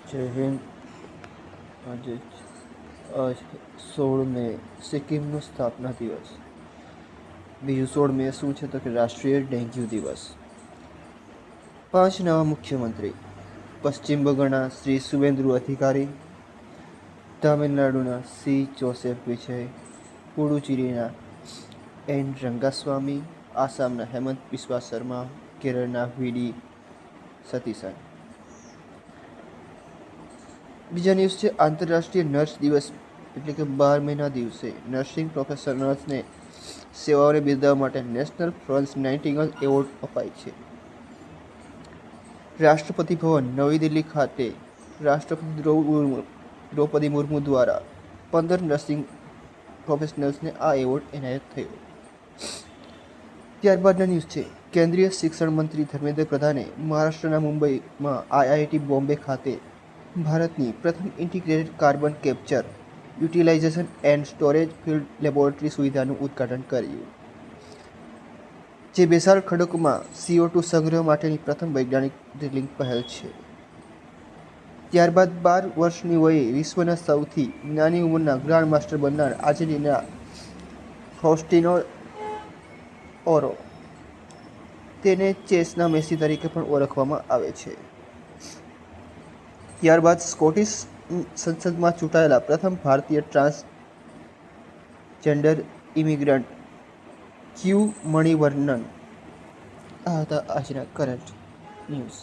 જય હિન્દ. આજે 16 મે સિક્કિમનો સ્થાપના દિવસ. બીજું 16 મે શું છે તો કે રાષ્ટ્રીય ડેન્ગ્યુ દિવસ. 5 નવા મુખ્યમંત્રી. પશ્ચિમ બંગાળના શ્રી શુવેન્દુ અધિકારી, તમિલનાડુના સી જોસેફ વિજય, પુડુચેરીના એન રંગાસ્વામી, આસામના હેમંત બિસ્વા શર્મા, કેરળના વીડી સતીસન. બીજા ન્યૂઝ છે આંતરરાષ્ટ્રીય નર્સ દિવસ એટલે કે 12 મેના દિવસે નર્સિંગ પ્રોફેશનલ્સને સેવાઓને બિરદાવવા માટે નેશનલ ફ્લોરેન્સ નાઇટિંગેલ એવોર્ડ અપાય છે. રાષ્ટ્રપતિ ભવન નવી દિલ્હી ખાતે રાષ્ટ્રપતિ દ્રૌપદી મુર્મુ દ્વારા 15 નર્સિંગ પ્રોફેશનલ્સને આ એવોર્ડ એનાયત થયો. ત્યારબાદના ન્યૂઝ છે કેન્દ્રીય શિક્ષણ મંત્રી ધર્મેન્દ્ર પ્રધાને મહારાષ્ટ્રના મુંબઈમાં આઈઆઈટી બોમ્બે ખાતે ભારતની પ્રથમ integrated carbon capture, utilization and storage field laboratory સુવિધાનું ઉદ્ઘાટન કર્યું, જે બેસાલ્ટ ખડકોમાં CO2 સંગ્રહ માટેની પ્રથમ વૈજ્ઞાનિક ડ્રિલિંગ પહેલ છે. ત્યારબાદ 12 વર્ષની વયે વિશ્વના સૌથી નાની ઉંમરના ગ્રાન્ડ માસ્ટર બનનાર આર્જેન્ટિનાના ફૌસ્ટીનો ઓરો. તેને ચેસના મેસી તરીકે પણ ઓળખવામાં આવે છે. ત્યારબાદ સ્કોટિશ સંસદમાં ચૂંટાયેલા પ્રથમ ભારતીય ટ્રાન્સજેન્ડર ઇમિગ્રન્ટ ક્યુ મણિવન્નન. આ હતા આજના કરંટ ન્યૂઝ.